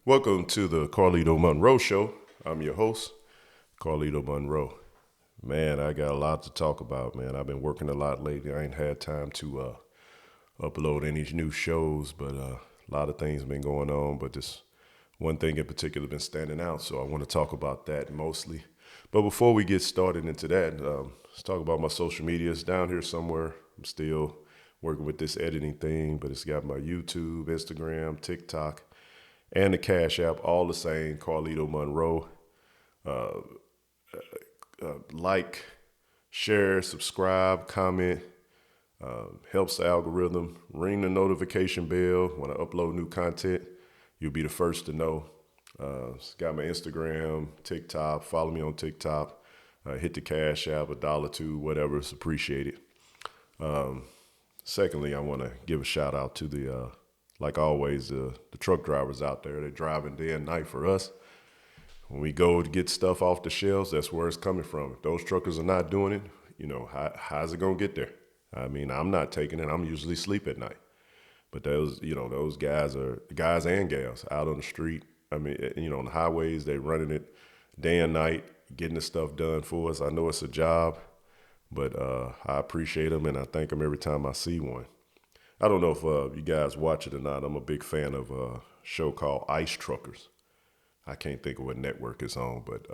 Welcome to the Carlito Monroe Show. I'm your host, Carlito Monroe. Man, I got a lot to talk about, man. I've been working a lot lately. I ain't had time to upload any new shows, but a lot of things been going on. But this one thing in particular been standing out, so I want to talk about that mostly. But before we get started into that, let's talk about my social media. It's down here somewhere. I'm still working with this editing thing, but it's got my YouTube, Instagram, TikTok, and the Cash App, all the same, Carlito Monroe. Like, share, subscribe, comment, helps the algorithm. Ring the notification bell when I upload new content. You'll be the first to know. It's got my Instagram, TikTok. Follow me on TikTok. Hit the Cash App, $1, whatever. It's appreciated. Secondly, I want to give a shout out to like always, the truck drivers out there. They're driving day and night for us. When we go to get stuff off the shelves, that's where it's coming from. If those truckers are not doing it, how's it going to get there? I mean, I'm not taking it. I'm usually asleep at night. But those guys are guys and gals out on the street. I mean, on the highways, they're running it day and night, getting the stuff done for us. I know it's a job, but I appreciate them and I thank them every time I see one. I don't know if you guys watch it or not. I'm a big fan of a show called Ice Truckers. I can't think of what network it's on, but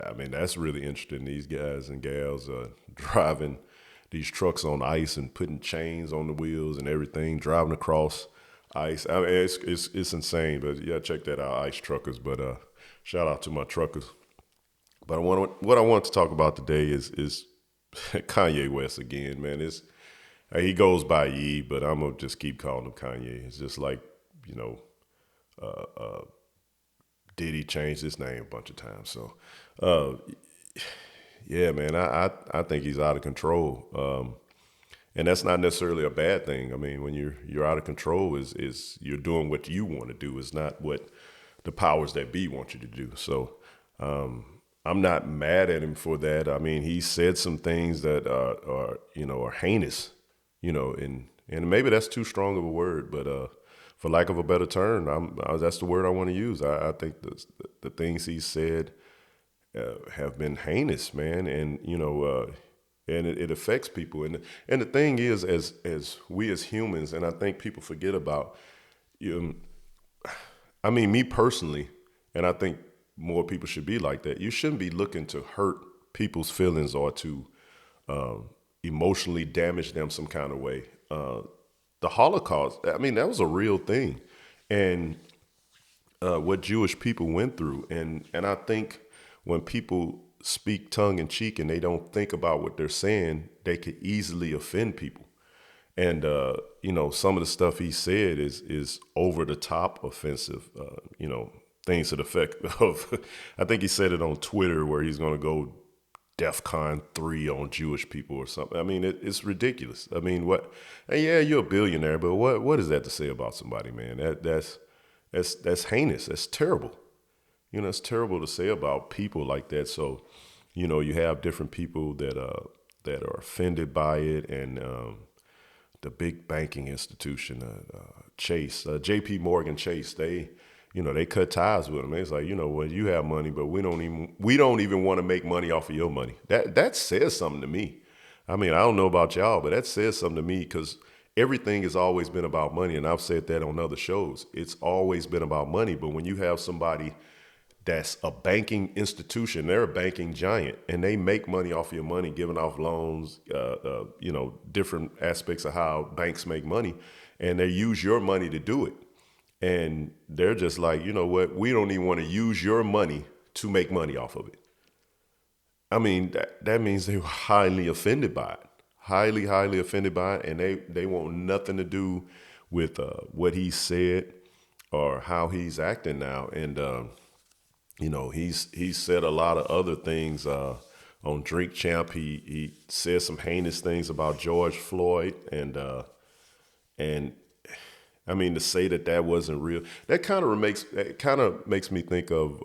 I mean, that's really interesting. These guys and gals driving these trucks on ice and putting chains on the wheels and everything, driving across ice. I mean, it's insane, but yeah, check that out, Ice Truckers. But shout out to my truckers. But what I want to talk about today is Kanye West again, man. He goes by Ye, but I'm gonna just keep calling him Kanye. It's just like, you know, Diddy changed his name a bunch of times. So, yeah, man, I think he's out of control. And that's not necessarily a bad thing. I mean, when you're out of control, is you're doing what you want to do. It's not what the powers that be want you to do. So, I'm not mad at him for that. I mean, he said some things that are heinous, and maybe that's too strong of a word, but for lack of a better term, that's the word I want to use. I think the things he said have been heinous, man, and and it affects people. And the thing is, as we as humans, and I think people forget about, I mean, me personally, and I think more people should be like that. You shouldn't be looking to hurt people's feelings or to emotionally damage them some kind of way. The Holocaust, I mean, that was a real thing. And what Jewish people went through. And I think when people speak tongue in cheek and they don't think about what they're saying, they could easily offend people. And some of the stuff he said is over the top offensive. Things to the effect of, I think he said it on Twitter where he's going to go DEFCON 3 on Jewish people or something. I mean, it's ridiculous. I mean, what? And yeah, you're a billionaire, but what is that to say about somebody, man? That's heinous. That's terrible. It's terrible to say about people like that. So, you have different people that are offended by it, and the big banking institution, Chase, J.P. Morgan Chase, they cut ties with them. It's like, well, you have money, but we don't even want to make money off of your money. That says something to me. I mean, I don't know about y'all, but that says something to me because everything has always been about money. And I've said that on other shows. It's always been about money. But when you have somebody that's a banking institution, they're a banking giant, and they make money off of your money, giving off loans, different aspects of how banks make money, and they use your money to do it. And they're just like, you know what? We don't even want to use your money to make money off of it. I mean, that means they were highly offended by it, highly, highly offended by it. And they want nothing to do with what he said or how he's acting now. And, he's said a lot of other things on Drink Champ. He said some heinous things about George Floyd and I mean, to say that wasn't real, that kind of makes me think of.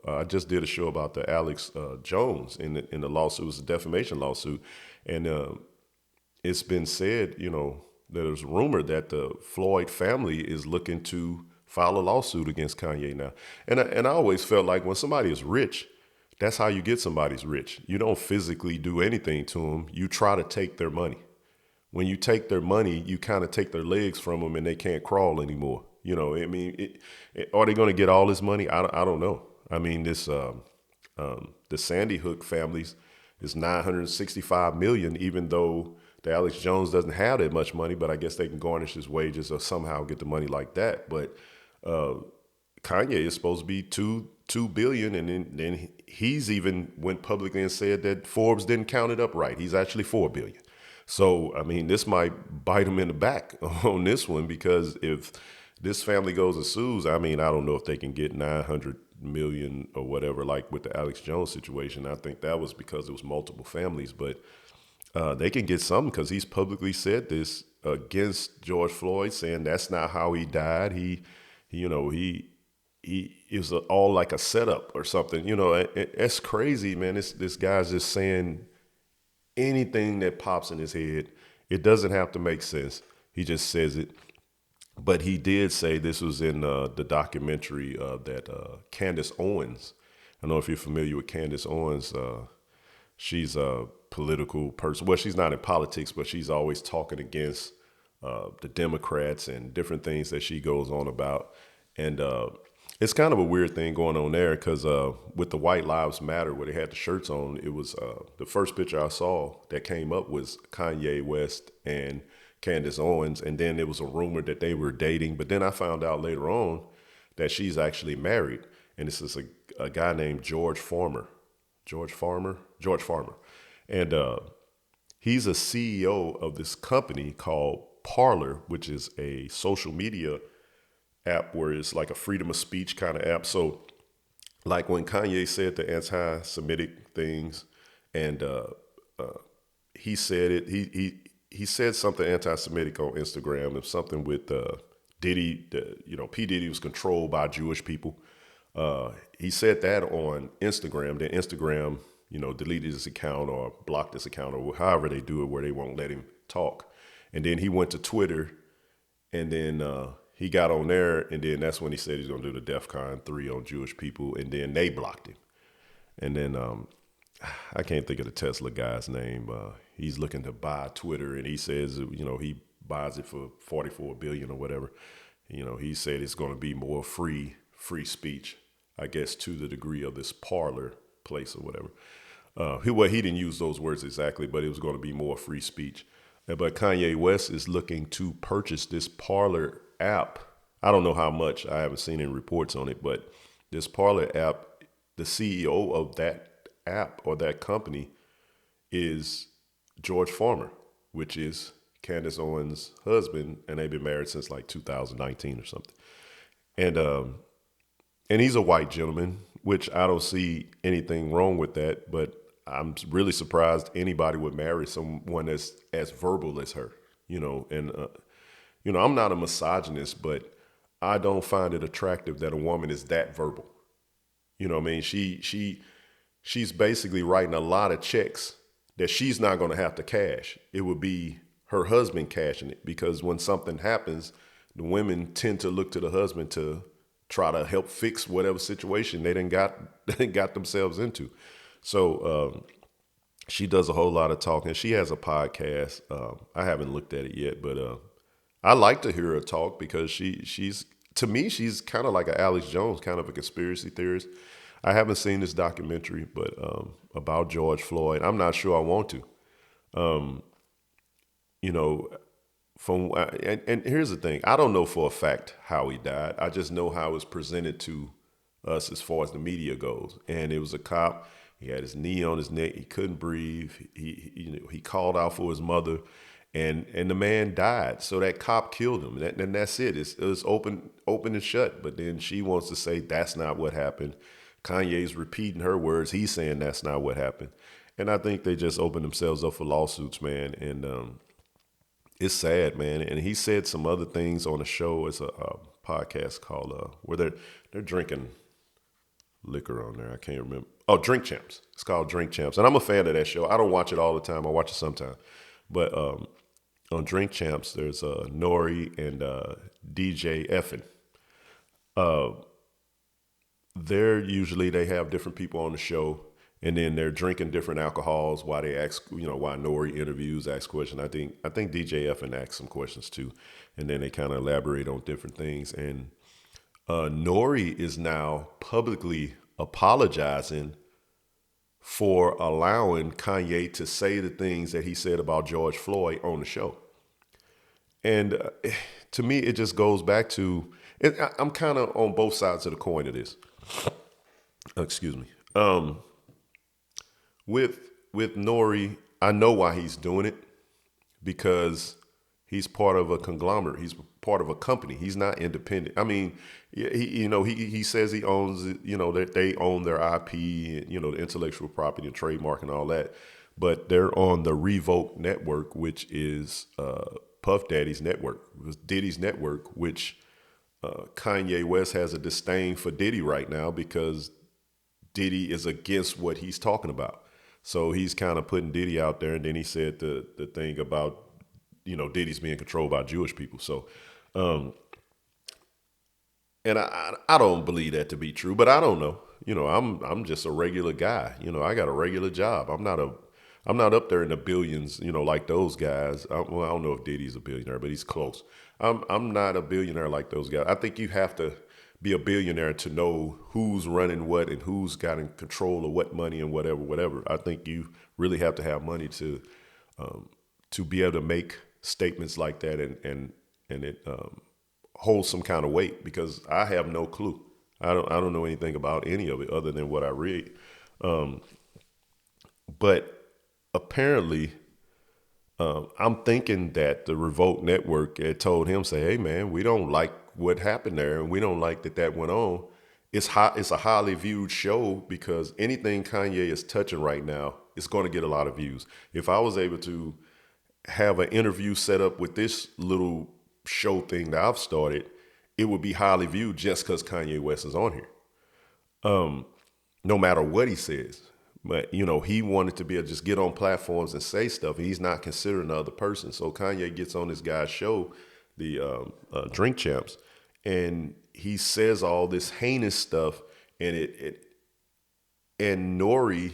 I just did a show about the Alex Jones in the lawsuit. It was a defamation lawsuit, and it's been said, that there's rumor that the Floyd family is looking to file a lawsuit against Kanye now. And I always felt like when somebody is rich, that's how you get somebody's rich. You don't physically do anything to them. You try to take their money. When you take their money, you kind of take their legs from them and they can't crawl anymore. You know, I mean, are they going to get all this money? I don't know. I mean, the Sandy Hook families is 965 million, even though the Alex Jones doesn't have that much money, but I guess they can garnish his wages or somehow get the money like that. But Kanye is supposed to be two billion, and then he's even went publicly and said that Forbes didn't count it up right. He's actually 4 billion. So I mean, this might bite him in the back on this one, because if this family goes and sues, I mean, I don't know if they can get 900 million or whatever, like with the Alex Jones situation. I think that was because it was multiple families, but they can get something because he's publicly said this against George Floyd, saying that's not how he died. He it was all like a setup or something. You know, it's crazy, man. This guy's just saying anything that pops in his head. It doesn't have to make sense. He just says it. But he did say, this was in the documentary that Candace Owens, I don't know if you're familiar with Candace Owens. She's a political person. Well, she's not in politics, but she's always talking against the Democrats and different things that she goes on about. And it's kind of a weird thing going on there, because with the White Lives Matter, where they had the shirts on, it was the first picture I saw that came up was Kanye West and Candace Owens. And then it was a rumor that they were dating. But then I found out later on that she's actually married. And this is a guy named George Farmer. George Farmer. And he's a CEO of this company called Parler, which is a social media app where it's like a freedom of speech kind of app. So like when Kanye said the anti-Semitic things, and he said it, he said something anti-Semitic on Instagram, and something with Diddy, P. Diddy was controlled by Jewish people. He said that on Instagram. Then Instagram, deleted his account or blocked his account, or however they do it, where they won't let him talk. And then he went to Twitter, and then he got on there, and then that's when he said he's going to do the DEFCON 3 on Jewish people, and then they blocked him. And then I can't think of the Tesla guy's name. He's looking to buy Twitter, and he says, he buys it for $44 billion or whatever. He said it's going to be more free speech, I guess, to the degree of this Parler place or whatever. He didn't use those words exactly, but it was going to be more free speech. But Kanye West is looking to purchase this Parler app. I don't know how much. I haven't seen any reports on it, but this Parler app, the CEO of that app or that company is George Farmer, which is Candace Owens' husband, and they've been married since like 2019 or something. And he's a white gentleman, which I don't see anything wrong with that, but I'm really surprised anybody would marry someone that's as verbal as her, and I'm not a misogynist, but I don't find it attractive that a woman is that verbal. You know what I mean? She's basically writing a lot of checks that she's not going to have to cash. It would be her husband cashing it, because when something happens, the women tend to look to the husband to try to help fix whatever situation they done got themselves into. So she does a whole lot of talking. She has a podcast. I haven't looked at it yet, but I like to hear her talk, because she's to me, she's kind of like an Alex Jones, kind of a conspiracy theorist. I haven't seen this documentary, but about George Floyd, I'm not sure I want to. And here's the thing: I don't know for a fact how he died. I just know how it was presented to us as far as the media goes. And it was a cop. He had his knee on his neck. He couldn't breathe. He called out for his mother, and the man died. So that cop killed him. And that's it. It was open and shut. But then she wants to say that's not what happened. Kanye's repeating her words. He's saying that's not what happened. And I think they just opened themselves up for lawsuits, man. And it's sad, man. And he said some other things on the show. It's a podcast called where they're drinking liquor on there. I can't remember. Oh, Drink Champs. It's called Drink Champs. And I'm a fan of that show. I don't watch it all the time. I watch it sometime. But on Drink Champs, there's Nori and DJ Effin. Uh, they have different people on the show, and then they're drinking different alcohols while they ask, while Nori interviews, asks questions. I think DJF and asks some questions too, and then they kind of elaborate on different things. And Nori is now publicly apologizing for allowing Kanye to say the things that he said about George Floyd on the show. And to me, it just goes back to I'm kind of on both sides of the coin of this. Excuse me. With Nori, I know why he's doing it, because he's part of a conglomerate. He's part of a company. He's not independent. I mean, he says he owns it, that they own their IP, the intellectual property and trademark and all that. But they're on the Revoke network, which is Puff Daddy's network. It was Diddy's network, which Kanye West has a disdain for Diddy right now because Diddy is against what he's talking about. So he's kind of putting Diddy out there, and then he said the thing about Diddy's being controlled by Jewish people. So, and I don't believe that to be true, but I don't know. I'm just a regular guy. I got a regular job. I'm not up there in the billions. Like those guys. Well, I don't know if Diddy's a billionaire, but he's close. I'm not a billionaire like those guys. I think you have to be a billionaire to know who's running what and who's got in control of what money and whatever. I think you really have to have money to be able to make statements like that and it holds some kind of weight, because I have no clue. I don't know anything about any of it other than what I read. But apparently, I'm thinking that the Revolt Network had told him, say, hey man, we don't like what happened there, and we don't like that went on. It's a highly viewed show, because anything Kanye is touching right now is going to get a lot of views. If I was able to have an interview set up with this little show thing that I've started, it would be highly viewed just because Kanye West is on here. No matter what he says. But, he wanted to be able to just get on platforms and say stuff, and he's not considering the other person. So Kanye gets on this guy's show, the Drink Champs, and he says all this heinous stuff, and and Nori,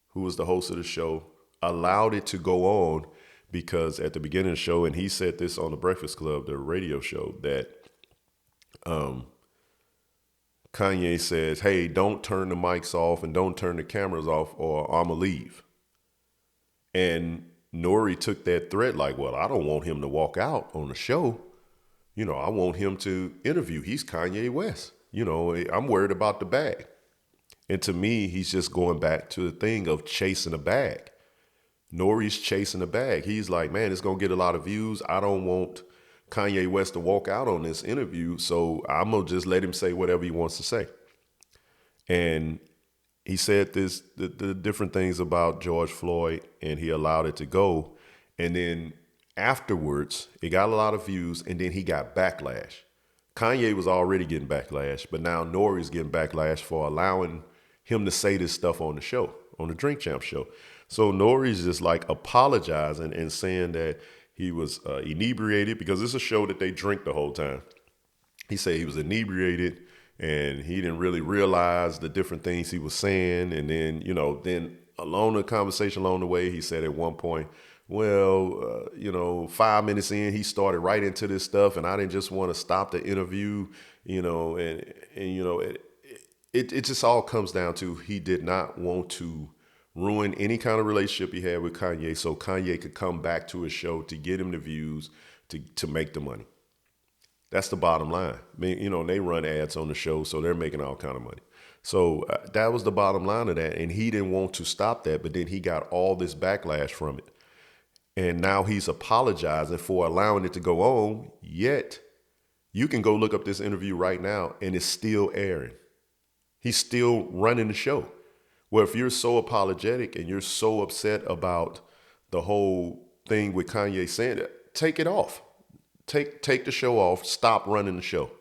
who was the host of the show, allowed it to go on, because at the beginning of the show, and he said this on the Breakfast Club, the radio show, that Kanye says, hey, don't turn the mics off and don't turn the cameras off or I'ma leave. And Nori took that threat like, well, I don't want him to walk out on the show. I want him to interview. He's Kanye West. I'm worried about the bag. And to me, he's just going back to the thing of chasing a bag. Nori's chasing a bag. He's like, man, it's going to get a lot of views. I don't want Kanye West to walk out on this interview, so I'm going to just let him say whatever he wants to say. And he said the different things about George Floyd, and he allowed it to go. And then afterwards, it got a lot of views, and then he got backlash. Kanye was already getting backlash, but now Nori's getting backlash for allowing him to say this stuff on the show, on the Drink Champ show. So Nori's just like apologizing and saying that he was inebriated, because it's a show that they drink the whole time. He said he was inebriated and he didn't really realize the different things he was saying. And then, then along the conversation along the way, he said at one point, well, 5 minutes in, he started right into this stuff, and I didn't just want to stop the interview, it just all comes down to he did not want to ruin any kind of relationship he had with Kanye, so Kanye could come back to his show to get him the views, to make the money. That's the bottom line. I mean, they run ads on the show, so they're making all kind of money. So that was the bottom line of that, and he didn't want to stop that, but then he got all this backlash from it. And now he's apologizing for allowing it to go on, yet you can go look up this interview right now, and it's still airing. He's still running the show. Well, if you're so apologetic and you're so upset about the whole thing with Kanye saying that, take it off. Take the show off. Stop running the show.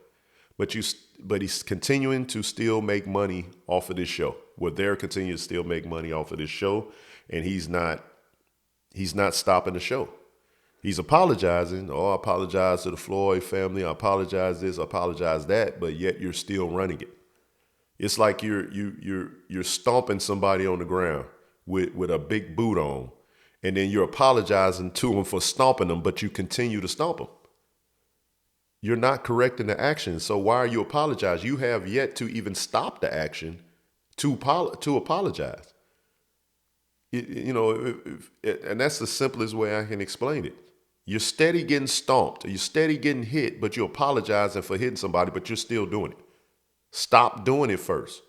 But he's continuing to still make money off of this show. Well, they're continuing to still make money off of this show, and he's not stopping the show. He's apologizing. Oh, I apologize to the Floyd family. I apologize this, I apologize that, but yet you're still running it. It's like you're stomping somebody on the ground with a big boot on, and then you're apologizing to them for stomping them, but you continue to stomp them. You're not correcting the action. So why are you apologizing? You have yet to even stop the action to apologize. And that's the simplest way I can explain it. You're steady getting stomped. You're steady getting hit, but you're apologizing for hitting somebody, but you're still doing it. Stop doing it first.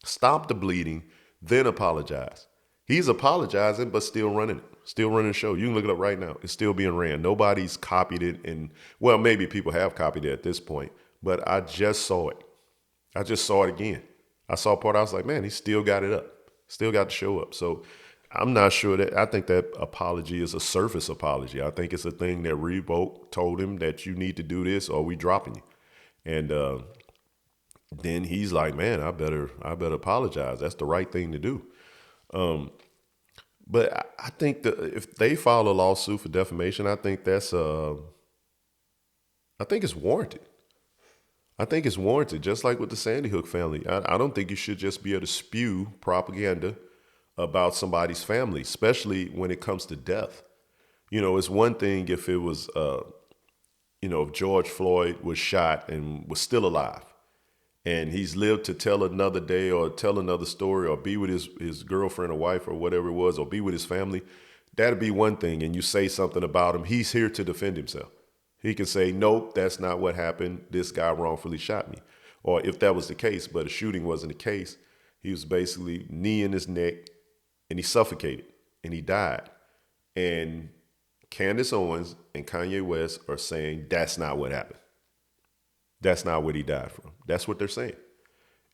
Stop the bleeding, then apologize. He's apologizing, but still running it. Still running the show. You can look it up right now. It's still being ran. Nobody's copied it. And, well, maybe people have copied it at this point, but I just saw it. I just saw it again. I saw part, I was like, man, he still got it up. Still got the show up. So I'm not sure that, I think that apology is a surface apology. I think it's a thing that Reebok told him that you need to do this or we dropping you. And then he's like, man, I better apologize. That's the right thing to do. But I think that if they file a lawsuit for defamation, I think it's warranted. I think it's warranted, just like with the Sandy Hook family. I don't think you should just be able to spew propaganda about somebody's family, especially when it comes to death. It's one thing if it was, if George Floyd was shot and was still alive, and he's lived to tell another day or tell another story or be with his girlfriend or wife or whatever it was, or be with his family, that'd be one thing. And you say something about him, he's here to defend himself. He can say, nope, that's not what happened. This guy wrongfully shot me. Or if that was the case, but a shooting wasn't the case, he was basically knee in his neck and he suffocated and he died. And Candace Owens and Kanye West are saying that's not what happened. That's not what he died from. That's what they're saying.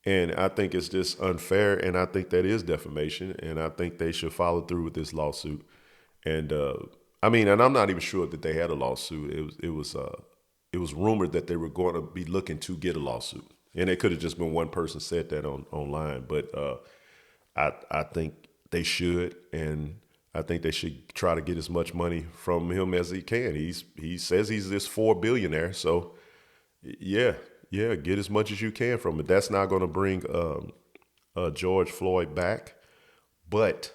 And I think it's just unfair, and I think that is defamation, and I think they should follow through with this lawsuit. And and I'm not even sure that they had a lawsuit. It was rumored that they were going to be looking to get a lawsuit, and it could have just been one person said that online. But I think they should, and I think they should try to get as much money from him as he can. He says he's this $4 billionaire, so. Yeah, get as much as you can from it. That's not going to bring George Floyd back, but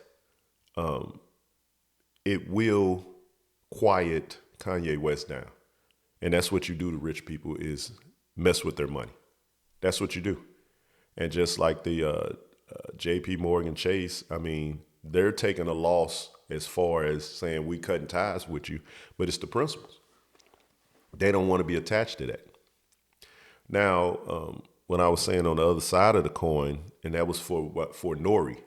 it will quiet Kanye West down. And that's what you do to rich people, is mess with their money. That's what you do. And just like the JP Morgan Chase, they're taking a loss as far as saying we cutting ties with you, but it's the principles. They don't want to be attached to that. Now, when I was saying on the other side of the coin, and that was for Nori,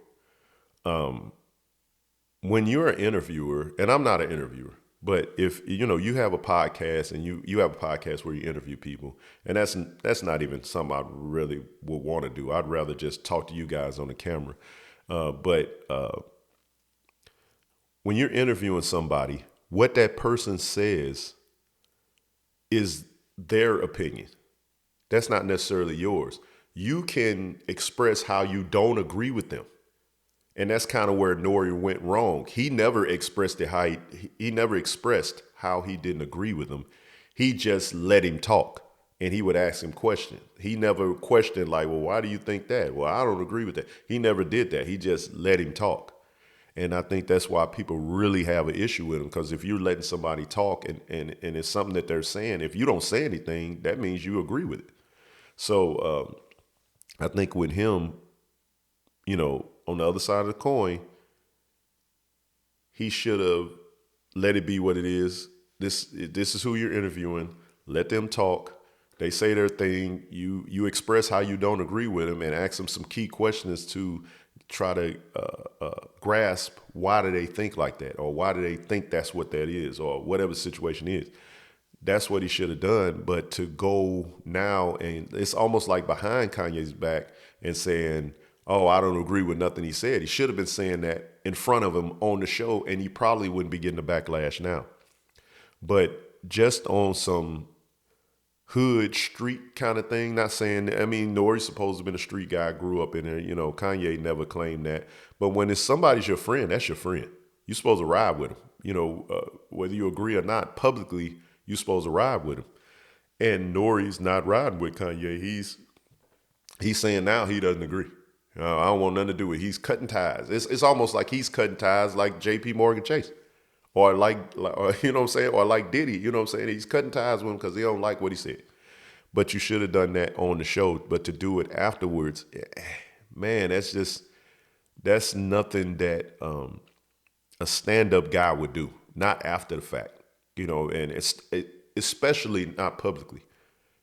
when you're an interviewer, and I'm not an interviewer, but if you have a podcast and you have a podcast where you interview people, and that's not even something I really would want to do. I'd rather just talk to you guys on the camera. But when you're interviewing somebody, what that person says is their opinion. That's not necessarily yours. You can express how you don't agree with them. And that's kind of where Nori went wrong. He never expressed he never expressed how he didn't agree with him. He just let him talk, and he would ask him questions. He never questioned like, well, why do you think that? Well, I don't agree with that. He never did that. He just let him talk. And I think that's why people really have an issue with him, because if you're letting somebody talk and it's something that they're saying, if you don't say anything, that means you agree with it. So I think with him, on the other side of the coin, he should have let it be what it is. This is who you're interviewing. Let them talk. They say their thing. You express how you don't agree with them and ask them some key questions to try to grasp why do they think like that, or why do they think that's what that is, or whatever the situation is. That's what he should have done. But to go now, and it's almost like behind Kanye's back and saying, oh, I don't agree with nothing he said. He should have been saying that in front of him on the show, and he probably wouldn't be getting the backlash now. But just on some hood street kind of thing, not saying, Nori's supposed to have been a street guy, grew up in there. Kanye never claimed that. But when it's somebody's your friend, that's your friend. You're supposed to ride with him. whether you agree or not, publicly, you're supposed to ride with him. And Nori's not riding with Kanye. He's saying now he doesn't agree. I don't want nothing to do with it. He's cutting ties. It's almost like he's cutting ties like J.P. Morgan Chase. Or or, you know what I'm saying? Or like Diddy, you know what I'm saying? He's cutting ties with him because he don't like what he said. But you should have done that on the show. But to do it afterwards, man, that's nothing that a stand-up guy would do. Not after the fact, and especially not publicly.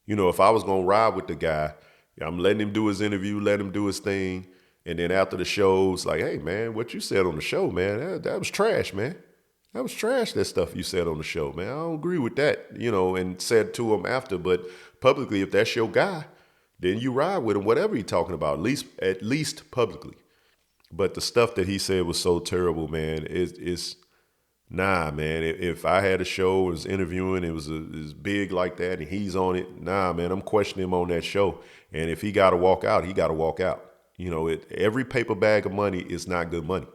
If I was going to ride with the guy, I'm letting him do his interview, let him do his thing. And then after the show, it's like, hey, man, what you said on the show, man, that was trash, man. That was trash, that stuff you said on the show, man. I don't agree with that, and said to him after. But publicly, if that's your guy, then you ride with him, whatever he's talking about, at least publicly. But the stuff that he said was so terrible, man. Nah, man. If I had a show, was interviewing, it was big like that, and he's on it, nah, man, I'm questioning him on that show. And if he got to walk out, he got to walk out. Every paper bag of money is not good money.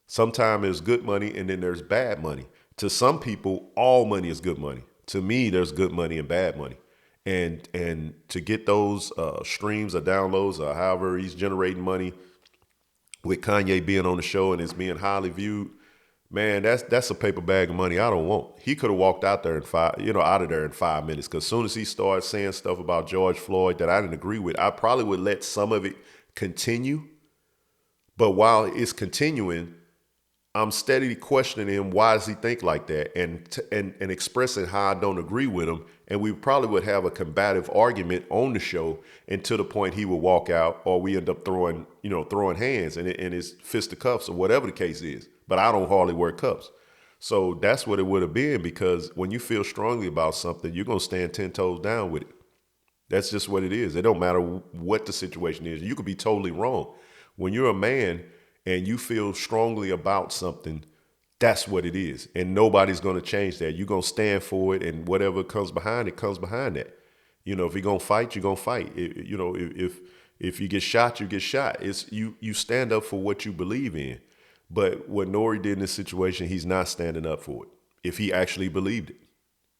Sometimes there's good money and then there's bad money. To some people, all money is good money. To me, there's good money and bad money. And to get those streams or downloads or however he's generating money with Kanye being on the show and it's being highly viewed, man, that's a paper bag of money I don't want. He could have walked out there out of there in 5 minutes. Because as soon as he started saying stuff about George Floyd that I didn't agree with, I probably would let some of it continue. But while it's continuing, I'm steadily questioning him. Why does he think like that? And expressing how I don't agree with him. And we probably would have a combative argument on the show, and to the point he would walk out, or we end up throwing hands and his fisticuffs or whatever the case is. But I don't hardly wear cuffs. So that's what it would have been, because when you feel strongly about something, you're going to stand 10 toes down with it. That's just what it is. It don't matter what the situation is. You could be totally wrong. When you're a man and you feel strongly about something, that's what it is. And nobody's going to change that. You're going to stand for it, and whatever comes behind it comes behind that. If you're going to fight, you're going to fight. If you get shot, you get shot. You stand up for what you believe in. But what Nori did in this situation, he's not standing up for it. If he actually believed it,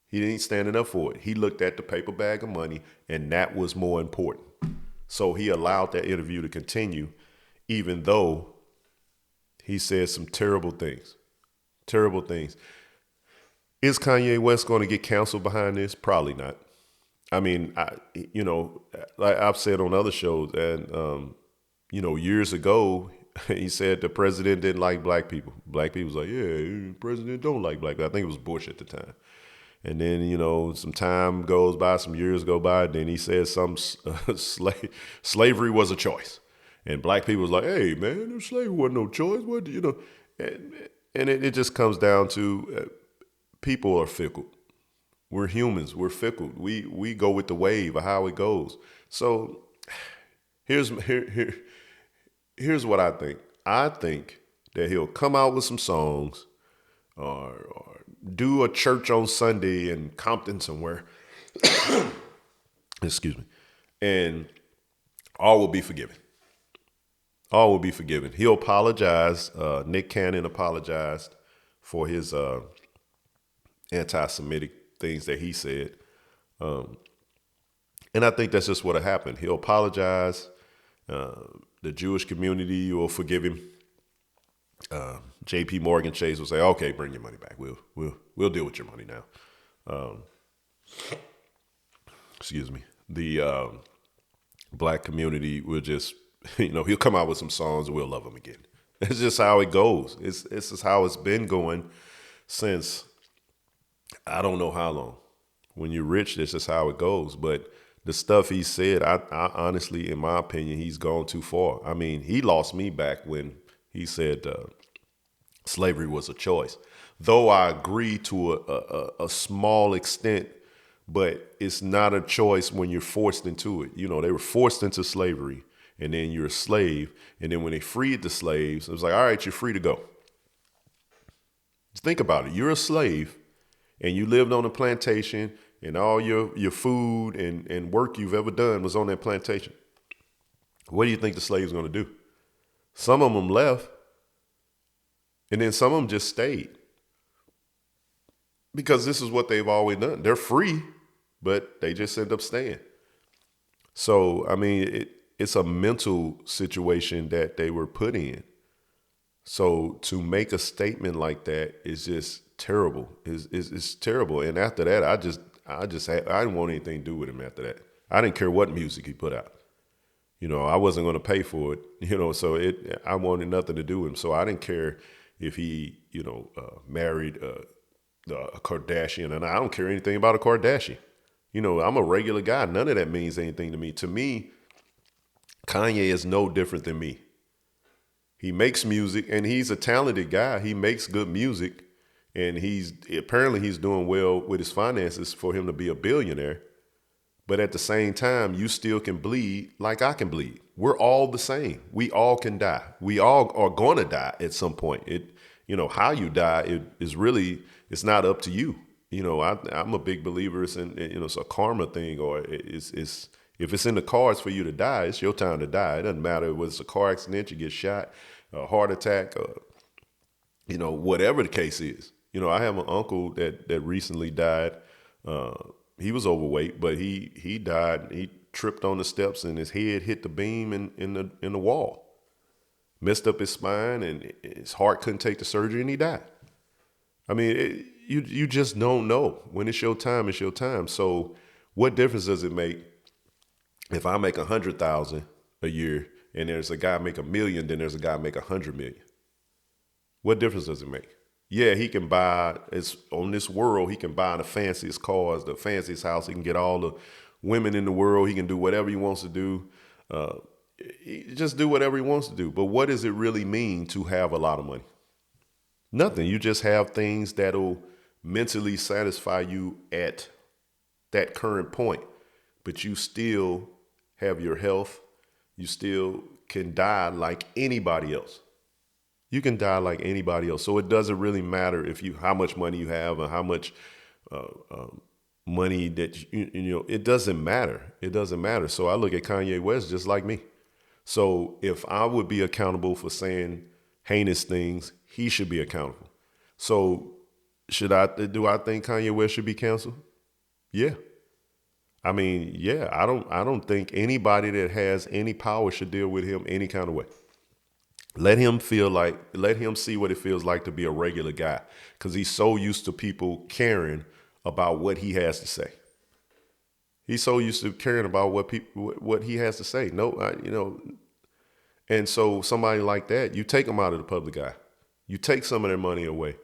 he ain't standing up for it. He looked at the paper bag of money, and that was more important. So he allowed that interview to continue, even though he said some terrible things. Terrible things. Is Kanye West going to get canceled behind this? Probably not. I mean, like I've said on other shows, and years ago, he said the president didn't like black people. Black people was like, yeah, the president don't like black people. I think it was Bush at the time. And then, some time goes by, some years go by, then he says slavery was a choice. And black people was like, hey, man, slavery wasn't no choice. And it just comes down to people are fickle. We're humans. We're fickle. We go with the wave of how it goes. So here's what I think. I think that he'll come out with some songs or do a church on Sunday in Compton somewhere. Excuse me. And all will be forgiven. All will be forgiven. He'll apologize. Nick Cannon apologized for his anti-Semitic things that he said. And I think that's just what'll happen. He'll apologize. The Jewish community will forgive him. J.P. Morgan Chase will say, okay, bring your money back. We'll deal with your money now. Excuse me. The black community will just, he'll come out with some songs and we'll love him again. It's just how it goes. It's just how it's been going since I don't know how long. When you're rich, that's just how it goes. But the stuff he said, I honestly, in my opinion, he's gone too far. I mean, he lost me back when he said slavery was a choice. Though I agree to a small extent, but it's not a choice when you're forced into it. They were forced into slavery, and then you're a slave. And then when they freed the slaves, it was like, all right, you're free to go. Just think about it. You're a slave, and you lived on a plantation, and all your food and work you've ever done was on that plantation. What do you think the slaves going to do? Some of them left, and then some of them just stayed. because this is what they've always done. They're free, but they just end up staying. So, I mean, it's a mental situation that they were put in. So to make a statement like that is just terrible. It's terrible. And after that, I didn't want anything to do with him after that. I didn't care what music he put out. I wasn't going to pay for it. So I wanted nothing to do with him. So I didn't care if he, married a Kardashian, and I don't care anything about a Kardashian. I'm a regular guy. None of that means anything to me. To me, Kanye is no different than me. He makes music, and he's a talented guy. He makes good music, and he's doing well with his finances for him to be a billionaire. But at the same time, you still can bleed like I can bleed. We're all the same. We all can die. We all are going to die at some point. How you die it's not up to you. I'm a big believer it's a karma thing, or it's if it's in the cards for you to die, it's your time to die. It doesn't matter whether it's a car accident, you get shot, a heart attack, whatever the case is. I have an uncle that recently died. He was overweight, but he died. He tripped on the steps and his head hit the beam in the wall, messed up his spine, and his heart couldn't take the surgery, and he died. I mean, you just don't know. When it's your time, it's your time. So what difference does it make if I make 100,000 a year and there's a guy make $1 million, then there's a guy make 100 million? What difference does it make? Yeah, he can buy, it's on this world, he can buy the fanciest cars, the fanciest house. He can get all the women in the world. He can do whatever he wants to do. He just do whatever he wants to do. But what does it really mean to have a lot of money? Nothing. You just have things that'll mentally satisfy you at that current point. But you still have your health. You still can die like anybody else. You can die like anybody else. So it doesn't really matter how much money you have or how much money that it doesn't matter. It doesn't matter. So I look at Kanye West just like me. So if I would be accountable for saying heinous things, he should be accountable. So do I think Kanye West should be canceled? Yeah. I mean, yeah, I don't think anybody that has any power should deal with him any kind of way. Let him see what it feels like to be a regular guy, because he's so used to people caring about what he has to say. He's so used to caring about what he has to say. And so somebody like that, you take him out of the public eye. You take some of their money away.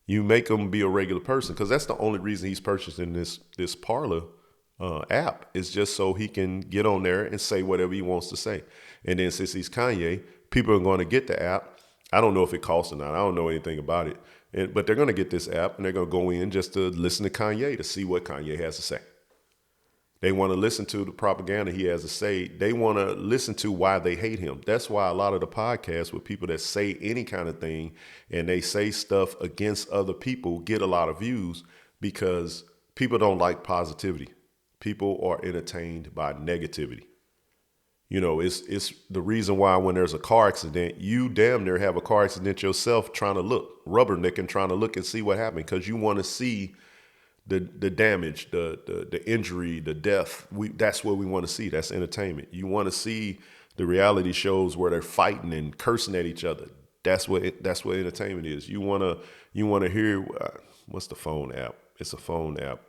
You make him be a regular person, because that's the only reason he's purchasing this Parler app, is just so he can get on there and say whatever he wants to say. And then since he's Kanye, people are going to get the app. I don't know if it costs or not. I don't know anything about it. But they're going to get this app, and they're going to go in just to listen to Kanye, to see what Kanye has to say. They want to listen to the propaganda he has to say. They want to listen to why they hate him. That's why a lot of the podcasts with people that say any kind of thing and they say stuff against other people get a lot of views, because people don't like positivity. People are entertained by negativity. It's the reason why when there's a car accident, you damn near have a car accident yourself, trying to look, rubbernecking, trying to look and see what happened, because you want to see the damage, the injury, the death. That's what we want to see. That's entertainment. You want to see the reality shows where they're fighting and cursing at each other. That's what entertainment is. You want to hear what's the phone app? It's a phone app.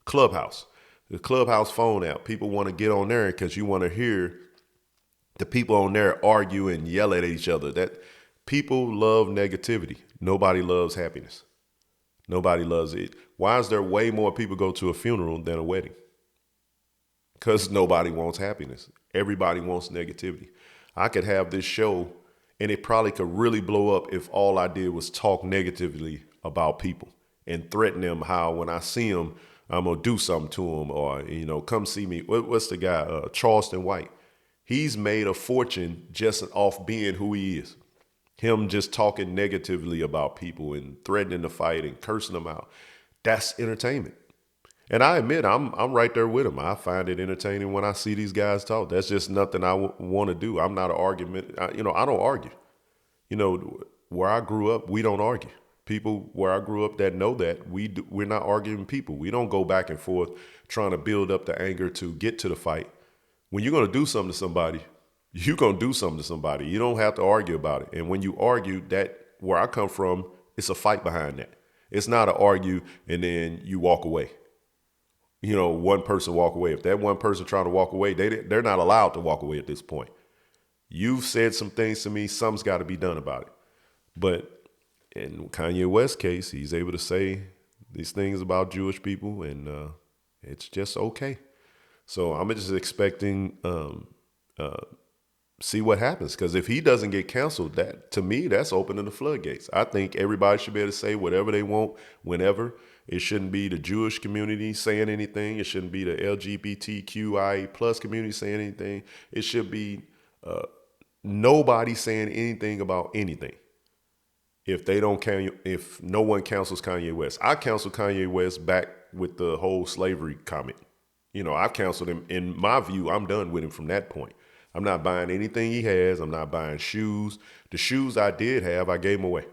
Clubhouse. The Clubhouse phone app. People want to get on there because you want to hear the people on there argue and yell at each other. That people love negativity. Nobody loves happiness. Nobody loves it. Why is there way more people go to a funeral than a wedding? Because nobody wants happiness. Everybody wants negativity. I could have this show and it probably could really blow up if all I did was talk negatively about people and threaten them how when I see them, I'm going to do something to them, or, come see me. What's the guy? Charleston White. He's made a fortune just off being who he is. Him just talking negatively about people and threatening to fight and cursing them out. That's entertainment. And I admit, I'm right there with him. I find it entertaining when I see these guys talk. That's just nothing I want to do. I'm not an argument. I don't argue. Where I grew up, we don't argue. People where I grew up that know that we're not arguing people. We don't go back and forth trying to build up the anger to get to the fight. When you're going to do something to somebody, you're going to do something to somebody. You don't have to argue about it. And when you argue, that where I come from, it's a fight behind that. It's not an argue and then you walk away. One person walk away. If that one person trying to walk away, they're not allowed to walk away at this point. You've said some things to me. Something's got to be done about it. But in Kanye West's case, he's able to say these things about Jewish people, and it's just okay. So I'm just expecting see what happens, because if he doesn't get canceled, that to me, that's opening the floodgates. I think everybody should be able to say whatever they want whenever. It shouldn't be the Jewish community saying anything. It shouldn't be the LGBTQIA plus community saying anything. It should be nobody saying anything about anything. If no one counsels Kanye West. I counseled Kanye West back with the whole slavery comment. I've counseled him. In my view, I'm done with him from that point. I'm not buying anything he has. I'm not buying shoes. The shoes I did have, I gave them away.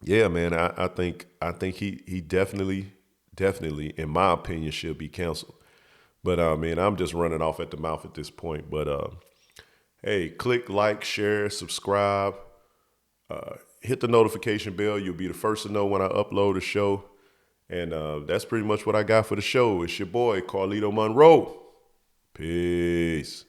Yeah, man, I think he definitely, in my opinion, should be canceled. But man, I'm just running off at the mouth at this point. But hey, click like, share, subscribe, hit the notification bell. You'll be the first to know when I upload a show. And that's pretty much what I got for the show. It's your boy, Carlito Monroe. Peace.